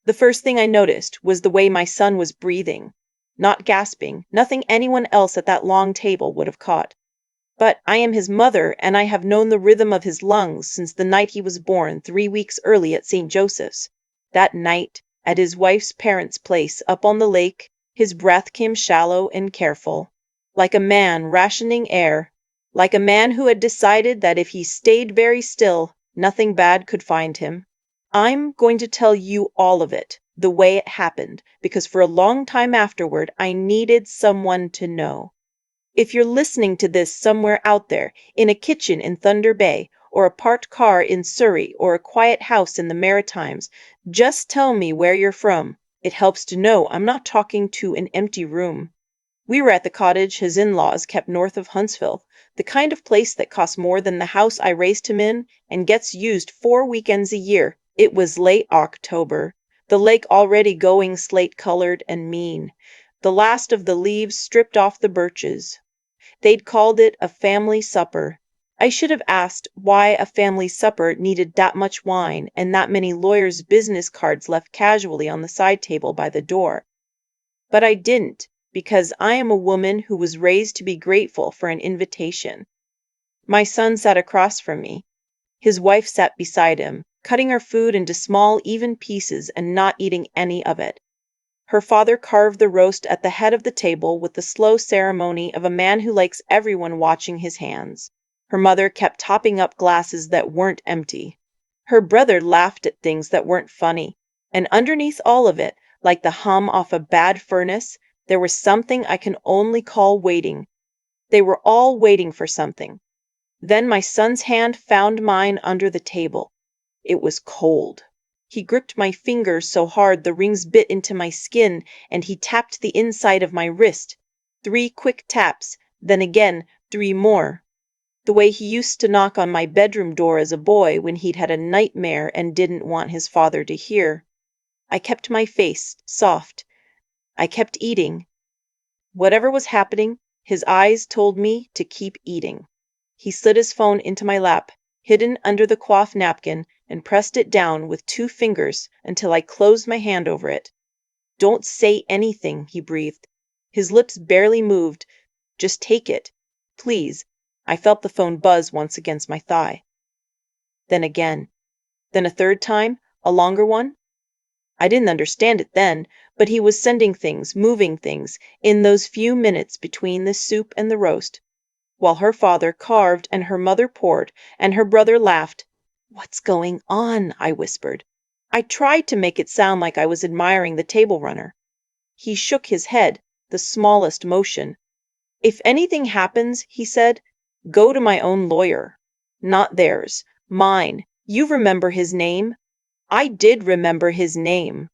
The first thing I noticed was the way my son was breathing. Not gasping, nothing anyone else at that long table would have caught. But I am his mother, and I have known the rhythm of his lungs since the night he was born 3 weeks early at St. Joseph's. That night, at his wife's parents' place up on the lake, his breath came shallow and careful, like a man rationing air, like a man who had decided that if he stayed very still, nothing bad could find him. I'm going to tell you all of it, the way it happened, because for a long time afterward I needed someone to know. If you're listening to this somewhere out there, in a kitchen in Thunder Bay, or a parked car in Surrey, or a quiet house in the Maritimes, just tell me where you're from. It helps to know I'm not talking to an empty room. We were at the cottage his in-laws kept north of Huntsville, the kind of place that costs more than the house I raised him in and gets used 4 weekends a year. It was late October, the lake already going slate-colored and mean, the last of the leaves stripped off the birches. They'd called it a family supper. I should have asked why a family supper needed that much wine and that many lawyers' business cards left casually on the side table by the door. But I didn't, because I am a woman who was raised to be grateful for an invitation. My son sat across from me. His wife sat beside him, cutting her food into small, even pieces and not eating any of it. Her father carved the roast at the head of the table with the slow ceremony of a man who likes everyone watching his hands. Her mother kept topping up glasses that weren't empty. Her brother laughed at things that weren't funny. And underneath all of it, like the hum off a bad furnace, there was something I can only call waiting. They were all waiting for something. Then my son's hand found mine under the table. It was cold. He gripped my fingers so hard the rings bit into my skin, and he tapped the inside of my wrist. 3 quick taps, then again 3 more. The way he used to knock on my bedroom door as a boy when he'd had a nightmare and didn't want his father to hear. I kept my face soft. I kept eating. Whatever was happening, his eyes told me to keep eating. He slid his phone into my lap, hidden under the cloth napkin, and pressed it down with 2 fingers until I closed my hand over it. "Don't say anything," he breathed. His lips barely moved. "Just take it. Please." I felt the phone buzz once against my thigh. Then again. Then a third time, a longer one. I didn't understand it then, but he was sending things, moving things, in those few minutes between the soup and the roast, while her father carved and her mother poured and her brother laughed. "What's going on?" I whispered. I tried to make it sound like I was admiring the table runner. He shook his head, the smallest motion. "If anything happens," he said, "go to my own lawyer. Not theirs. Mine. You remember his name?" I did remember his name.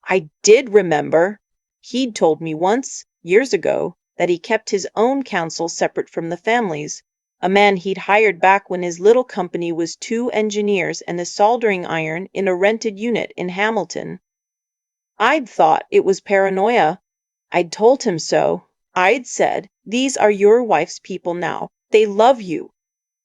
I did remember. He'd told me once, years ago, that he kept his own counsel separate from the family's. A man he'd hired back when his little company was 2 engineers and a soldering iron in a rented unit in Hamilton. I'd thought it was paranoia. I'd told him so. I'd said, "These are your wife's people now. They love you."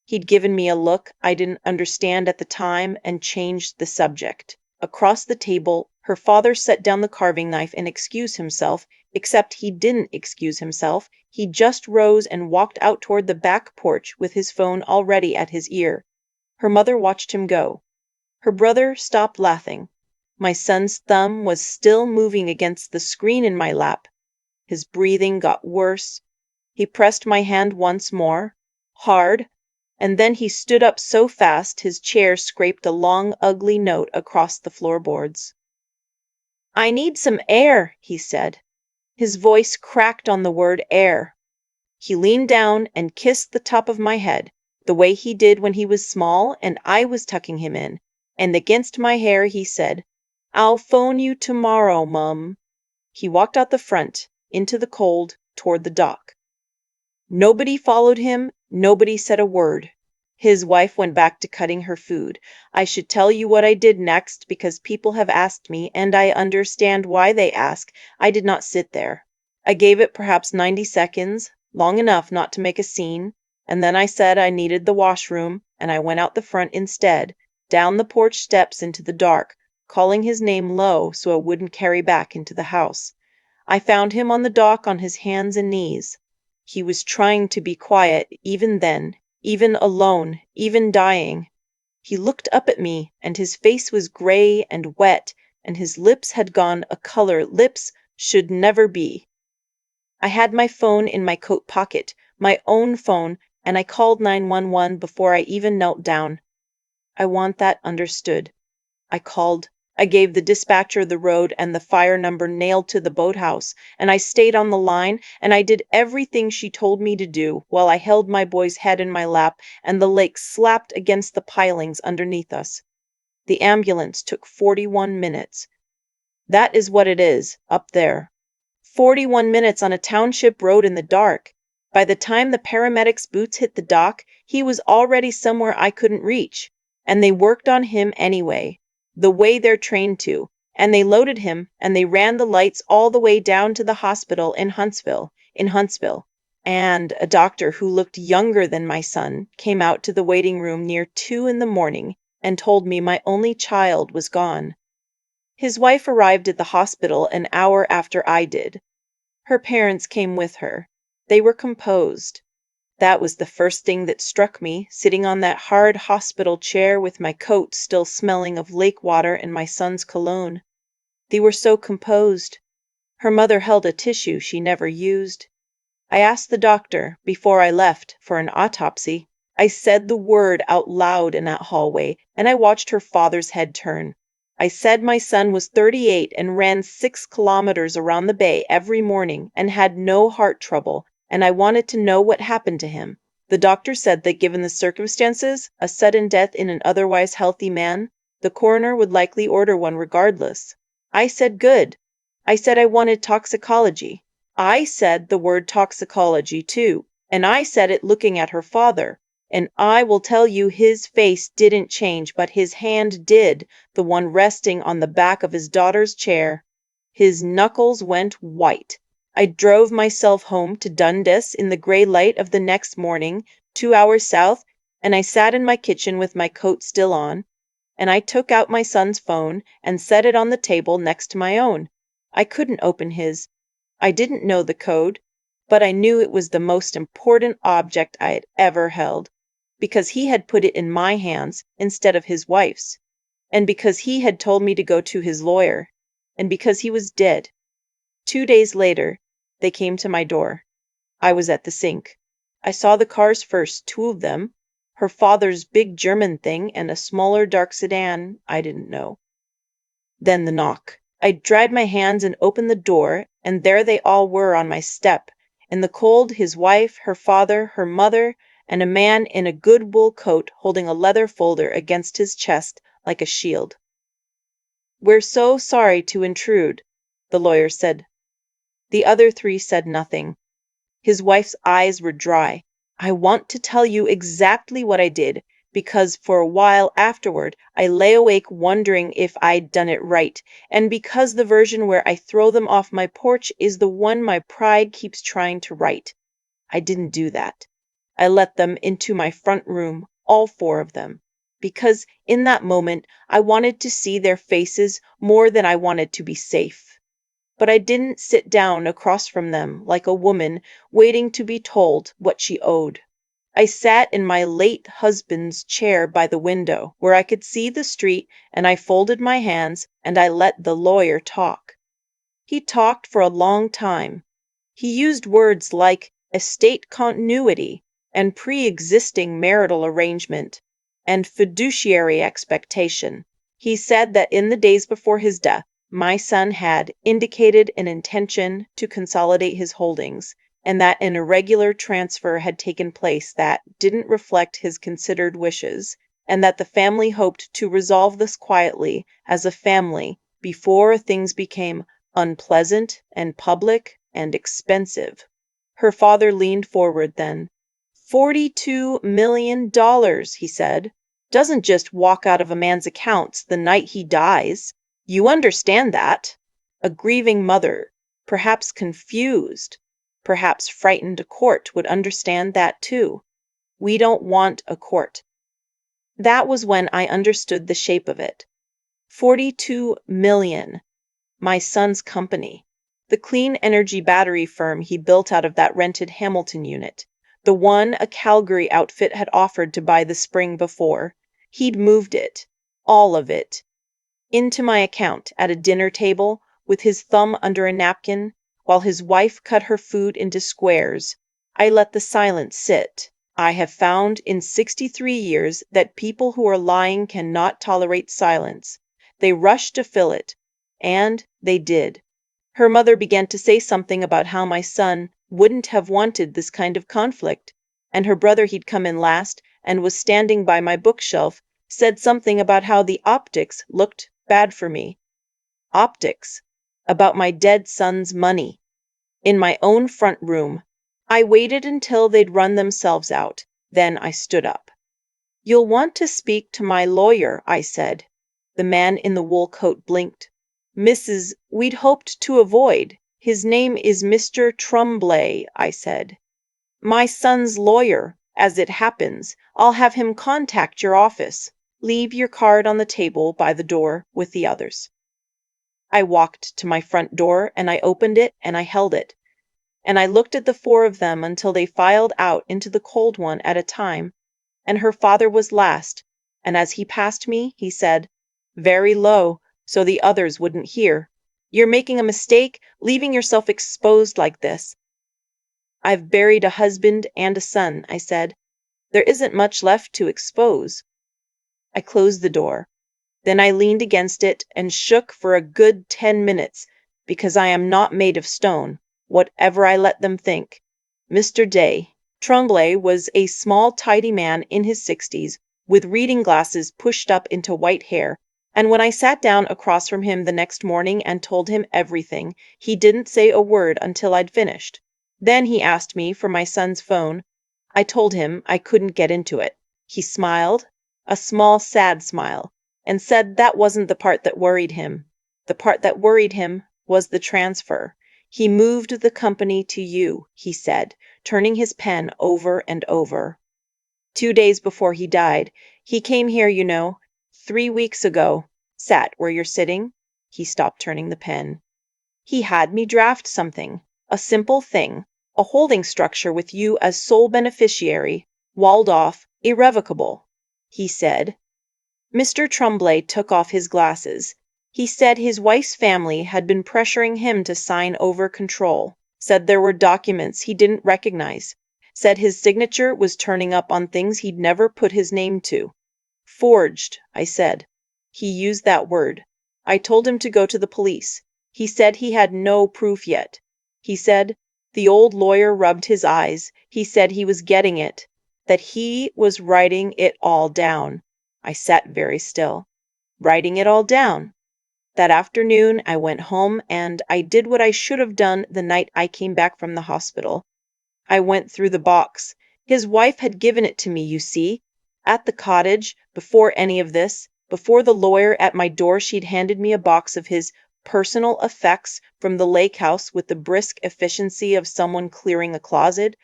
He'd given me a look I didn't understand at the time and changed the subject. Across the table, her father set down the carving knife and excused himself, except he didn't excuse himself. He just rose and walked out toward the back porch with his phone already at his ear. Her mother watched him go. Her brother stopped laughing. My son's thumb was still moving against the screen in my lap. His breathing got worse. He pressed my hand once more, hard, and then he stood up so fast his chair scraped a long, ugly note across the floorboards. "I need some air," he said. His voice cracked on the word air. He leaned down and kissed the top of my head, the way he did when he was small and I was tucking him in, and against my hair he said, "I'll phone you tomorrow, Mum." He walked out the front, into the cold, toward the dock. Nobody followed him, nobody said a word. His wife went back to cutting her food. I should tell you what I did next because people have asked me, and I understand why they ask. I did not sit there. I gave it perhaps 90 seconds, long enough not to make a scene, and then I said I needed the washroom, and I went out the front instead, down the porch steps into the dark, calling his name low so it wouldn't carry back into the house. I found him on the dock on his hands and knees. He was trying to be quiet even then, even alone, even dying. He looked up at me, and his face was gray and wet, and his lips had gone a color lips should never be. I had my phone in my coat pocket, my own phone, and I called 911 before I even knelt down. I want that understood. I called. I gave the dispatcher the road and the fire number nailed to the boathouse, and I stayed on the line, and I did everything she told me to do while I held my boy's head in my lap and the lake slapped against the pilings underneath us. The ambulance took 41 minutes. That is what it is, up there. 41 minutes on a township road in the dark. By the time the paramedics' boots hit the dock, he was already somewhere I couldn't reach. And they worked on him anyway, the way they're trained to. And they loaded him, and they ran the lights all the way down to the hospital in Huntsville. And a doctor who looked younger than my son came out to the waiting room near 2 in the morning and told me my only child was gone. His wife arrived at the hospital an hour after I did. Her parents came with her. They were composed. That was the first thing that struck me, sitting on that hard hospital chair with my coat still smelling of lake water and my son's cologne. They were so composed. Her mother held a tissue she never used. I asked the doctor, before I left, for an autopsy. I said the word out loud in that hallway, and I watched her father's head turn. I said my son was 38 and ran 6 kilometers around the bay every morning and had no heart trouble, and I wanted to know what happened to him. The doctor said that given the circumstances, a sudden death in an otherwise healthy man, the coroner would likely order one regardless. I said good. I said I wanted toxicology. I said the word toxicology too, and I said it looking at her father. And I will tell you his face didn't change, but his hand did, the one resting on the back of his daughter's chair. His knuckles went white. I drove myself home to Dundas in the gray light of the next morning, 2 hours south, and I sat in my kitchen with my coat still on, and I took out my son's phone and set it on the table next to my own. I couldn't open his. I didn't know the code, but I knew it was the most important object I had ever held, because he had put it in my hands instead of his wife's, and because he had told me to go to his lawyer, and because he was dead. 2 days later, they came to my door. I was at the sink. I saw the cars first, 2 of them, her father's big German thing and a smaller dark sedan I didn't know. Then the knock. I dried my hands and opened the door, and there they all were on my step. In the cold, his wife, her father, her mother, and a man in a good wool coat holding a leather folder against his chest like a shield. "We're so sorry to intrude," the lawyer said. The other 3 said nothing. His wife's eyes were dry. "I want to tell you exactly what I did, because for a while afterward I lay awake wondering if I'd done it right, and because the version where I throw them off my porch is the one my pride keeps trying to write. I didn't do that. I let them into my front room, all 4 of them, because in that moment I wanted to see their faces more than I wanted to be safe. But I didn't sit down across from them like a woman waiting to be told what she owed. I sat in my late husband's chair by the window where I could see the street, and I folded my hands and I let the lawyer talk. He talked for a long time. He used words like estate continuity and pre-existing marital arrangement and fiduciary expectation. He said that in the days before his death, my son had indicated an intention to consolidate his holdings, and that an irregular transfer had taken place that didn't reflect his considered wishes, and that the family hoped to resolve this quietly as a family before things became unpleasant and public and expensive. Her father leaned forward then. $42 million, he said, doesn't just walk out of a man's accounts the night he dies. You understand that. A grieving mother, perhaps confused, perhaps frightened court would understand that too. We don't want a court. That was when I understood the shape of it. $42 million. My son's company. The clean energy battery firm he built out of that rented Hamilton unit. The one a Calgary outfit had offered to buy the spring before. He'd moved it. All of it. Into my account at a dinner table with his thumb under a napkin while his wife cut her food into squares. I let the silence sit. I have found in 63 years that people who are lying cannot tolerate silence. They rush to fill it. And they did. Her mother began to say something about how my son wouldn't have wanted this kind of conflict, and her brother, he'd come in last and was standing by my bookshelf, said something about how the optics looked bad for me. Optics. About my dead son's money. In my own front room. I waited until they'd run themselves out. Then I stood up. "You'll want to speak to my lawyer," I said. The man in the wool coat blinked. "Mrs. We'd hoped to avoid. His name is Mr. Tremblay," I said. "My son's lawyer. As it happens, I'll have him contact your office. Leave your card on the table by the door with the others." I walked to my front door and I opened it and I held it. And I looked at the four of them until they filed out into the cold one at a time. And her father was last. And as he passed me, he said, very low, so the others wouldn't hear, "You're making a mistake, leaving yourself exposed like this." "I've buried a husband and a son," I said. "There isn't much left to expose." I closed the door. Then I leaned against it and shook for a good 10 minutes, because I am not made of stone, whatever I let them think. Mr. Tremblay was a small, tidy man in his 60s, with reading glasses pushed up into white hair, and when I sat down across from him the next morning and told him everything, he didn't say a word until I'd finished. Then he asked me for my son's phone. I told him I couldn't get into it. He smiled, a small, sad smile, and said that wasn't the part that worried him. The part that worried him was the transfer. He moved the company to you, he said, turning his pen over and over. 2 days before he died, he came here, 3 weeks ago, sat where you're sitting. He stopped turning the pen. He had me draft something, a simple thing, a holding structure with you as sole beneficiary, walled off, irrevocable. He said. Mr. Tremblay took off his glasses. He said his wife's family had been pressuring him to sign over control, said there were documents he didn't recognize, said his signature was turning up on things he'd never put his name to. Forged, I said. He used that word. I told him to go to the police. He said he had no proof yet. He said, the old lawyer rubbed his eyes. He said he was getting it, that he was writing it all down. I sat very still. Writing it all down. That afternoon, I went home and I did what I should have done the night I came back from the hospital. I went through the box. His wife had given it to me, you see. At the cottage, before any of this, before the lawyer at my door, she'd handed me a box of his personal effects from the lake house with the brisk efficiency of someone clearing a closet,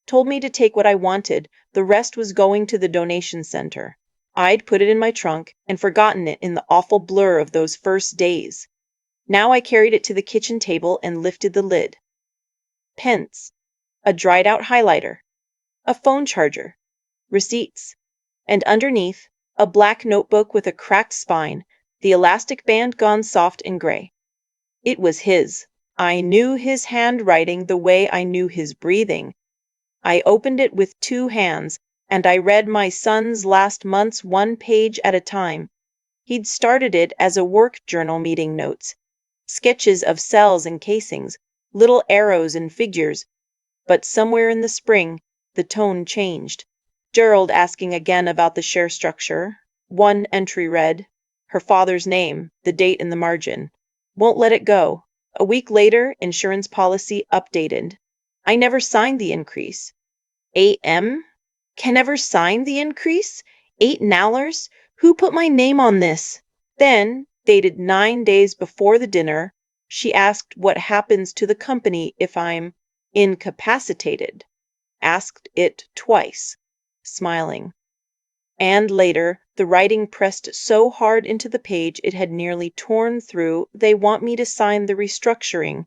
told me to take what I wanted. The rest was going to the donation center. I'd put it in my trunk and forgotten it in the awful blur of those first days. Now I carried it to the kitchen table and lifted the lid. Pence. A dried-out highlighter. A phone charger. Receipts. And underneath, a black notebook with a cracked spine, the elastic band gone soft and gray. It was his. I knew his handwriting the way I knew his breathing. I opened it with 2 hands, and I read my son's last month's 1 page at a time. He'd started it as a work journal meeting notes, sketches of cells and casings, little arrows and figures. But somewhere in the spring, the tone changed. Gerald asking again about the share structure. 1 entry read, her father's name, the date in the margin. Won't let it go. A week later, insurance policy updated. I never signed the increase. A.M.? Can never sign the increase? $8? Who put my name on this? Then, dated 9 days before the dinner, she asked what happens to the company if I'm incapacitated. Asked it twice, smiling. And later, the writing pressed so hard into the page it had nearly torn through. They want me to sign the restructuring.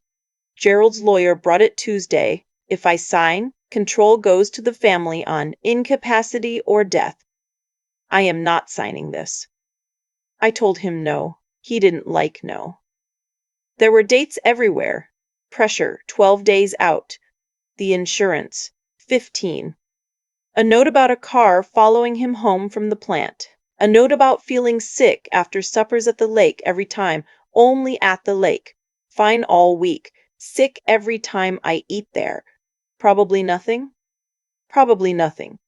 Gerald's lawyer brought it Tuesday. If I sign, control goes to the family on incapacity or death. I am not signing this. I told him no. He didn't like no. There were dates everywhere. Pressure, 12 days out. The insurance, 15. A note about a car following him home from the plant. A note about feeling sick after suppers at the lake every time, only at the lake. Fine all week. Sick every time I eat there. Probably nothing? Probably nothing.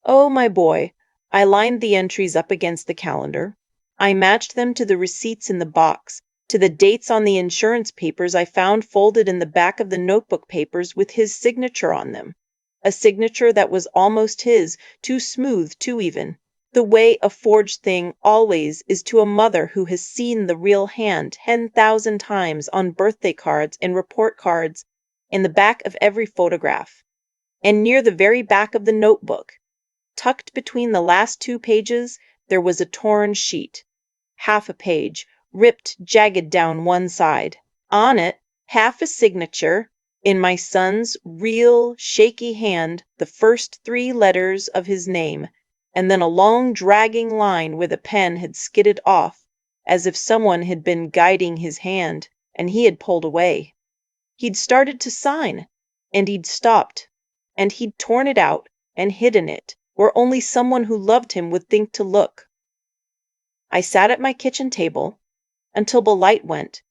Oh, my boy, I lined the entries up against the calendar. I matched them to the receipts in the box, to the dates on the insurance papers I found folded in the back of the notebook papers with his signature on them. A signature that was almost his, too smooth, too even. The way a forged thing always is to a mother who has seen the real hand 10,000 times on birthday cards and report cards, in the back of every photograph. And near the very back of the notebook, tucked between the last 2 pages, there was a torn sheet. Half a page, ripped jagged down one side. On it, half a signature, in my son's real, shaky hand, the first 3 letters of his name, and then a long dragging line where the pen had skidded off, as if someone had been guiding his hand, and he had pulled away. He'd started to sign, and he'd stopped, and he'd torn it out and hidden it, where only someone who loved him would think to look. I sat at my kitchen table until the light went,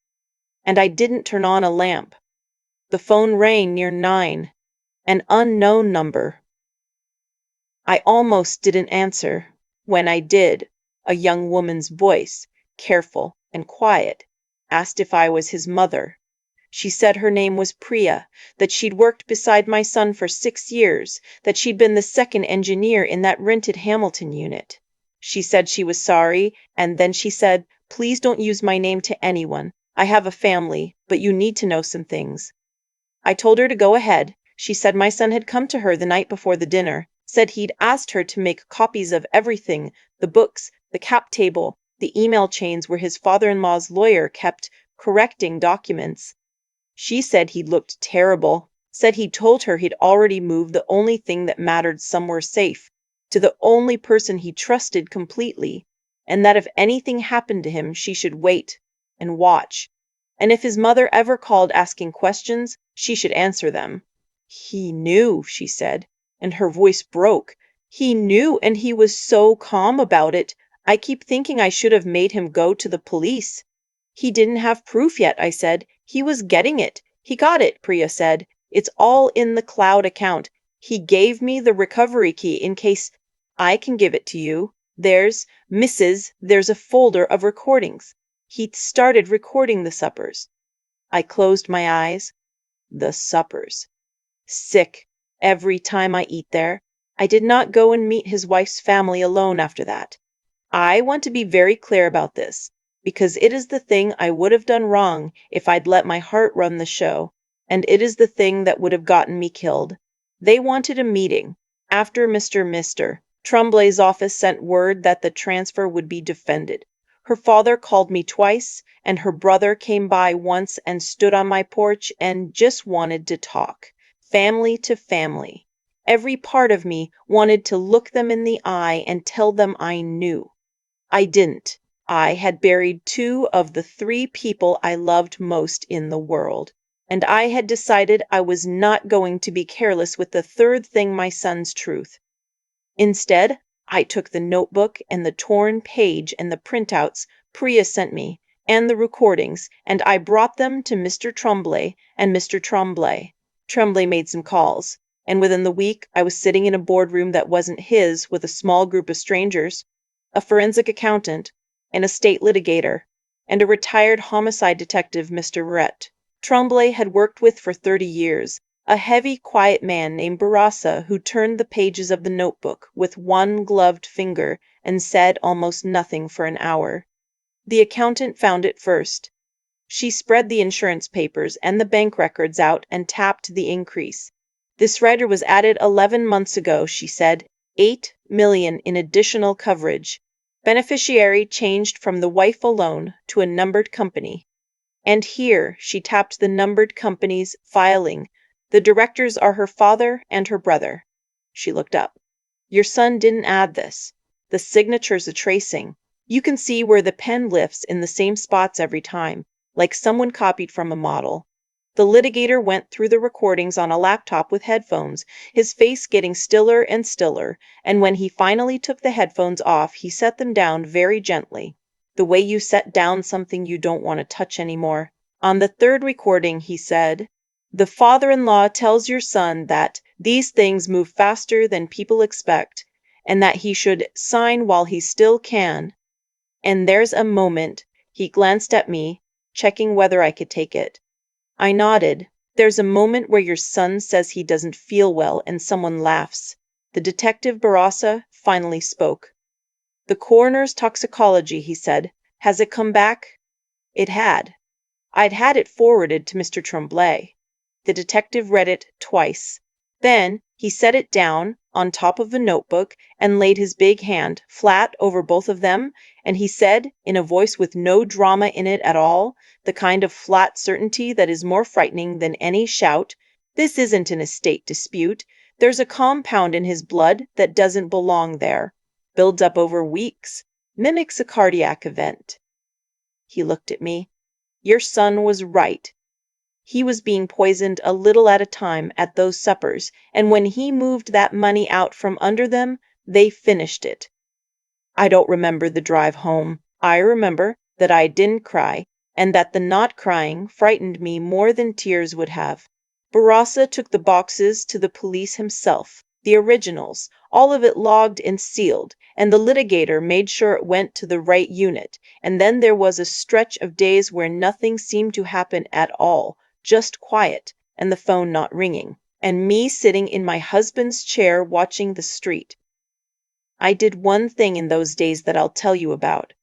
and I didn't turn on a lamp. The phone rang near 9, an unknown number. I almost didn't answer. When I did, a young woman's voice, careful and quiet, asked if I was his mother. She said her name was Priya, that she'd worked beside my son for 6 years, that she'd been the second engineer in that rented Hamilton unit. She said she was sorry, and then she said, "Please don't use my name to anyone. I have a family, but you need to know some things." I told her to go ahead. She said my son had come to her the night before the dinner, said he'd asked her to make copies of everything, the books, the cap table, the email chains where his father-in-law's lawyer kept correcting documents. She said he looked terrible, said he'd told her he'd already moved the only thing that mattered somewhere safe, to the only person he trusted completely, and that if anything happened to him, she should wait and watch. And if his mother ever called asking questions, she should answer them. He knew, she said, and her voice broke. He knew, and he was so calm about it. I keep thinking I should have made him go to the police. He didn't have proof yet, I said. He was getting it. He got it, Priya said. It's all in the cloud account. He gave me the recovery key in case I can give it to you. There's a folder of recordings. He started recording the suppers. I closed my eyes. The suppers. Sick every time I eat there. I did not go and meet his wife's family alone after that. I want to be very clear about this, because it is the thing I would have done wrong if I'd let my heart run the show, and it is the thing that would have gotten me killed. They wanted a meeting. After Mr. Tremblay's office sent word that the transfer would be defended. Her father called me twice, and her brother came by once and stood on my porch and just wanted to talk. Family to family. Every part of me wanted to look them in the eye and tell them I knew. I didn't. I had buried 2 of the 3 people I loved most in the world, and I had decided I was not going to be careless with the 3rd thing, my son's truth. Instead, I took the notebook and the torn page and the printouts Priya sent me, and the recordings, and I brought them to Mr. Tremblay and Mr. Tremblay. Tremblay made some calls, and within the week I was sitting in a boardroom that wasn't his with a small group of strangers, a forensic accountant, and a state litigator, and a retired homicide detective, Mr. Rhett. Tremblay had worked with for 30 years, a heavy, quiet man named Barassa who turned the pages of the notebook with one gloved finger and said almost nothing for an hour. The accountant found it first. She spread the insurance papers and the bank records out and tapped the increase. This rider was added 11 months ago, she said. $8 million in additional coverage. Beneficiary changed from the wife alone to a numbered company. And here she tapped the numbered company's filing. The directors are her father and her brother. She looked up. Your son didn't add this. The signature's a tracing. You can see where the pen lifts in the same spots every time, like someone copied from a model. The litigator went through the recordings on a laptop with headphones, his face getting stiller and stiller, and when he finally took the headphones off, he set them down very gently, the way you set down something you don't want to touch anymore. On the third recording, he said, "The father-in-law tells your son that these things move faster than people expect, and that he should sign while he still can. And there's a moment," he glanced at me, checking whether I could take it. I nodded. "There's a moment where your son says he doesn't feel well and someone laughs." The detective Barassa finally spoke. "The coroner's toxicology," he said. "Has it come back?" It had. I'd had it forwarded to Mr. Tremblay. The detective read it twice. Then he set it down on top of a notebook and laid his big hand flat over both of them, and he said, in a voice with no drama in it at all, the kind of flat certainty that is more frightening than any shout, "This isn't an estate dispute. There's a compound in his blood that doesn't belong there. Builds up over weeks. Mimics a cardiac event." He looked at me. "Your son was right. He was being poisoned a little at a time at those suppers, and when he moved that money out from under them, they finished it." I don't remember the drive home. I remember that I didn't cry, and that the not crying frightened me more than tears would have. Barassa took the boxes to the police himself, the originals, all of it logged and sealed, and the litigator made sure it went to the right unit, and then there was a stretch of days where nothing seemed to happen at all, just quiet, and the phone not ringing, and me sitting in my husband's chair watching the street. I did one thing in those days that I'll tell you about.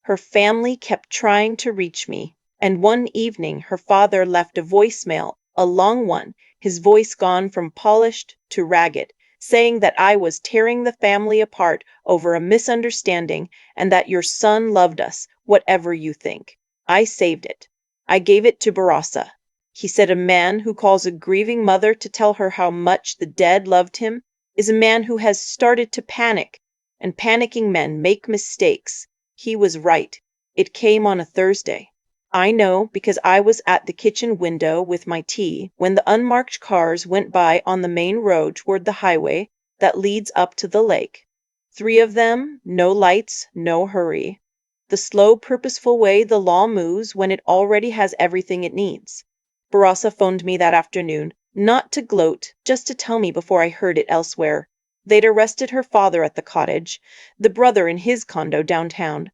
Her family kept trying to reach me, and one evening her father left a voicemail, a long one, his voice gone from polished to ragged, saying that I was tearing the family apart over a misunderstanding and that your son loved us, whatever you think. I saved it. I gave it to Barassa. He said a man who calls a grieving mother to tell her how much the dead loved him is a man who has started to panic, and panicking men make mistakes. He was right. It came on a Thursday. I know because I was at the kitchen window with my tea when the unmarked cars went by on the main road toward the highway that leads up to the lake. 3 of them, no lights, no hurry. The slow, purposeful way the law moves when it already has everything it needs. Barassa phoned me that afternoon, not to gloat, just to tell me before I heard it elsewhere. They'd arrested her father at the cottage, the brother in his condo downtown.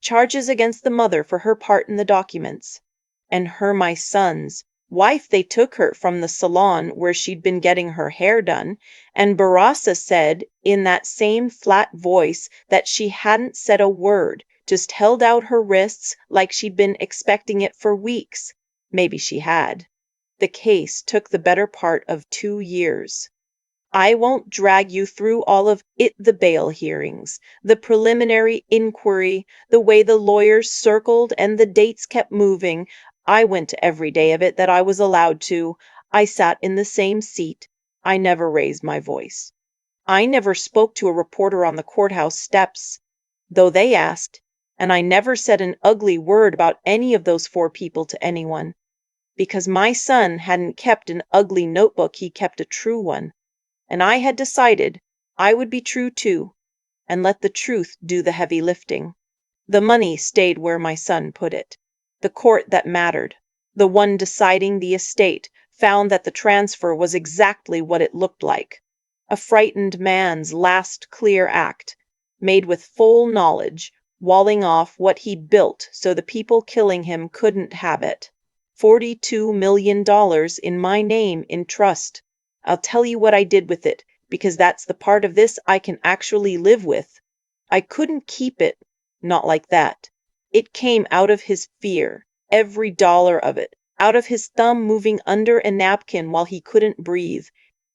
Charges against the mother for her part in the documents. And her my son's wife. They took her from the salon where she'd been getting her hair done, and Barassa said in that same flat voice that she hadn't said a word, just held out her wrists like she'd been expecting it for weeks. Maybe she had. The case took the better part of 2 years. I won't drag you through all of it, the bail hearings, the preliminary inquiry, the way the lawyers circled and the dates kept moving. I went to every day of it that I was allowed to. I sat in the same seat. I never raised my voice. I never spoke to a reporter on the courthouse steps, though they asked, and I never said an ugly word about any of those 4 people to anyone. Because my son hadn't kept an ugly notebook, he kept a true one. And I had decided I would be true too, and let the truth do the heavy lifting. The money stayed where my son put it. The court that mattered, the one deciding the estate, found that the transfer was exactly what it looked like. A frightened man's last clear act, made with full knowledge, walling off what he'd built so the people killing him couldn't have it. $42 million in my name in trust. I'll tell you what I did with it, because that's the part of this I can actually live with. I couldn't keep it, not like that. It came out of his fear, every dollar of it, out of his thumb moving under a napkin while he couldn't breathe.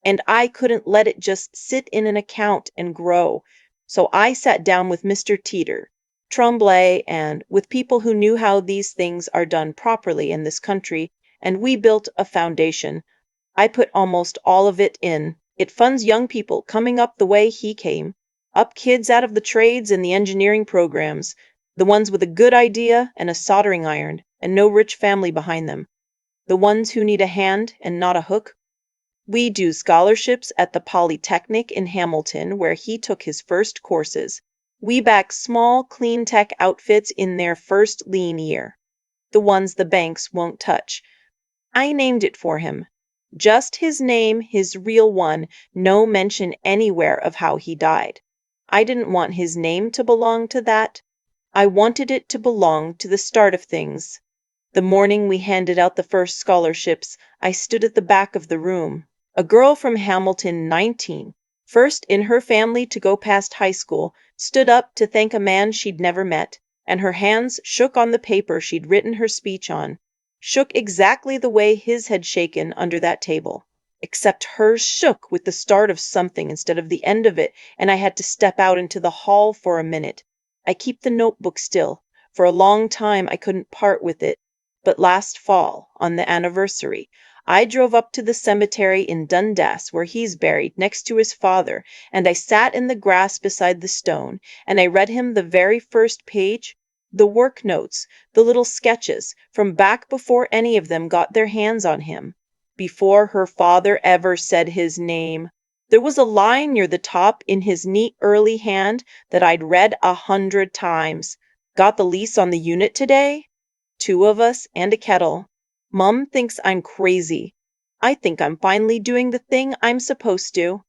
and I couldn't let it just sit in an account and grow. So I sat down with Mr. Teeter, Tremblay, and with people who knew how these things are done properly in this country, and we built a foundation. I put almost all of it in. It funds young people coming up the way he came, up kids out of the trades and the engineering programs, the ones with a good idea and a soldering iron and no rich family behind them, the ones who need a hand and not a hook. We do scholarships at the Polytechnic in Hamilton, where he took his first courses. We back small, clean tech outfits in their first lean year, the ones the banks won't touch. I named it for him. Just his name, his real one, no mention anywhere of how he died. I didn't want his name to belong to that. I wanted it to belong to the start of things. The morning we handed out the first scholarships, I stood at the back of the room. A girl from Hamilton, 19, first in her family to go past high school, stood up to thank a man she'd never met, and her hands shook on the paper she'd written her speech on. Shook exactly the way his had shaken under that table. Except hers shook with the start of something instead of the end of it, and I had to step out into the hall for a minute. I keep the notebook still. For a long time I couldn't part with it. But last fall, on the anniversary, I drove up to the cemetery in Dundas where he's buried next to his father, and I sat in the grass beside the stone, and I read him the very first page, the work notes, the little sketches, from back before any of them got their hands on him, before her father ever said his name. There was a line near the top in his neat early hand that I'd read 100 times. Got the lease on the unit today? 2 of us and a kettle. Mum thinks I'm crazy. I think I'm finally doing the thing I'm supposed to.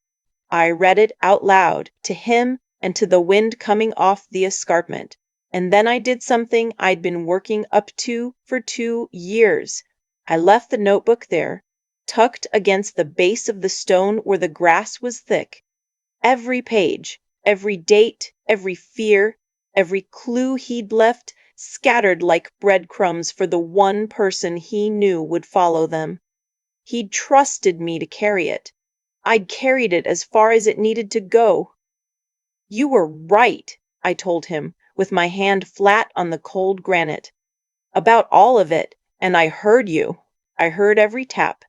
I read it out loud, to him and to the wind coming off the escarpment. And then I did something I'd been working up to for 2 years. I left the notebook there, tucked against the base of the stone where the grass was thick. Every page, every date, every fear, every clue he'd left, scattered like breadcrumbs for the one person he knew would follow them. He'd trusted me to carry it. I'd carried it as far as it needed to go. You were right, I told him, with my hand flat on the cold granite. About all of it, and I heard you. I heard every tap.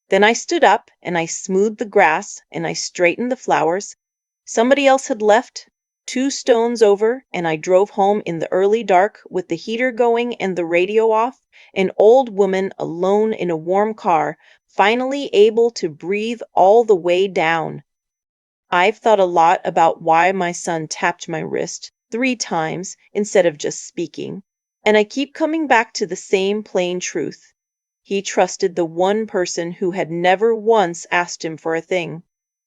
Then I stood up, and I smoothed the grass, and I straightened the flowers. Somebody else had left, 2 stones over, and I drove home in the early dark with the heater going and the radio off, an old woman alone in a warm car, finally able to breathe all the way down. I've thought a lot about why my son tapped my wrist 3 times instead of just speaking, and I keep coming back to the same plain truth. He trusted the one person who had never once asked him for a thing.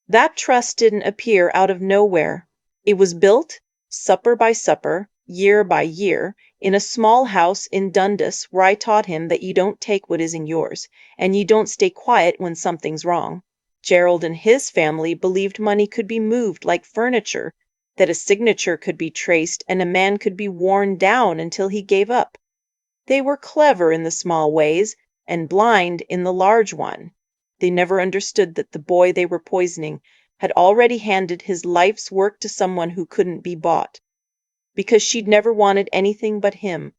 That trust didn't appear out of nowhere. It was built, supper by supper, year by year, in a small house in Dundas where I taught him that you don't take what isn't yours, and you don't stay quiet when something's wrong. Gerald and his family believed money could be moved like furniture, that a signature could be traced and a man could be worn down until he gave up. They were clever in the small ways and blind in the large one. They never understood that the boy they were poisoning had already handed his life's work to someone who couldn't be bought, because she'd never wanted anything but him.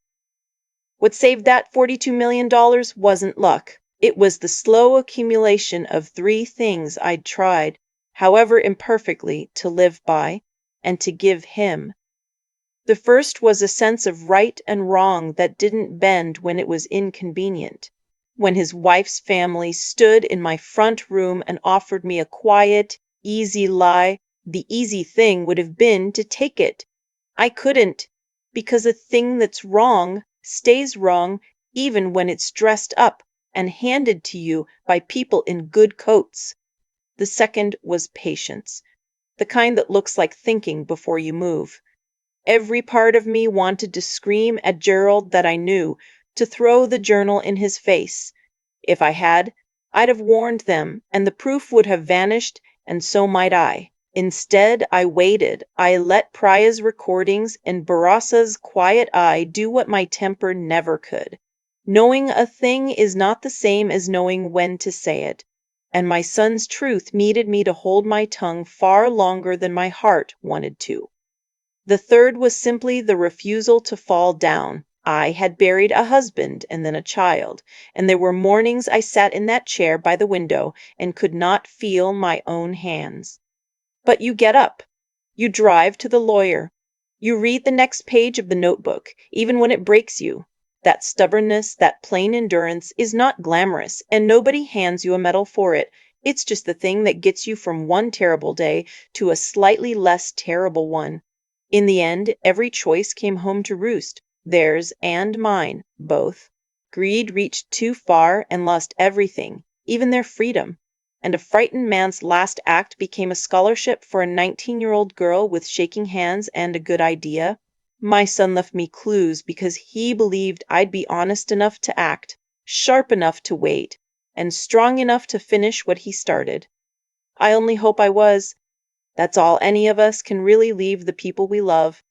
What saved that $42 million wasn't luck. It was the slow accumulation of 3 things I'd tried, however imperfectly, to live by and to give him. The first was a sense of right and wrong that didn't bend when it was inconvenient. When his wife's family stood in my front room and offered me a quiet, easy lie, the easy thing would have been to take it. I couldn't, because a thing that's wrong stays wrong even when it's dressed up and handed to you by people in good coats. The second was patience, the kind that looks like thinking before you move. Every part of me wanted to scream at Gerald that I knew, to throw the journal in his face. If I had, I'd have warned them, and the proof would have vanished, and so might I. Instead, I waited. I let Priya's recordings and Barassa's quiet eye do what my temper never could. Knowing a thing is not the same as knowing when to say it. and my son's truth needed me to hold my tongue far longer than my heart wanted to. The third was simply the refusal to fall down. I had buried a husband and then a child, and there were mornings I sat in that chair by the window and could not feel my own hands. But you get up. You drive to the lawyer. You read the next page of the notebook, even when it breaks you. That stubbornness, that plain endurance, is not glamorous, and nobody hands you a medal for it. It's just the thing that gets you from one terrible day to a slightly less terrible one. In the end, every choice came home to roost, theirs and mine, both. Greed reached too far and lost everything, even their freedom. And a frightened man's last act became a scholarship for a 19-year-old girl with shaking hands and a good idea. My son left me clues because he believed I'd be honest enough to act, sharp enough to wait, and strong enough to finish what he started. I only hope I was. That's all any of us can really leave the people we love.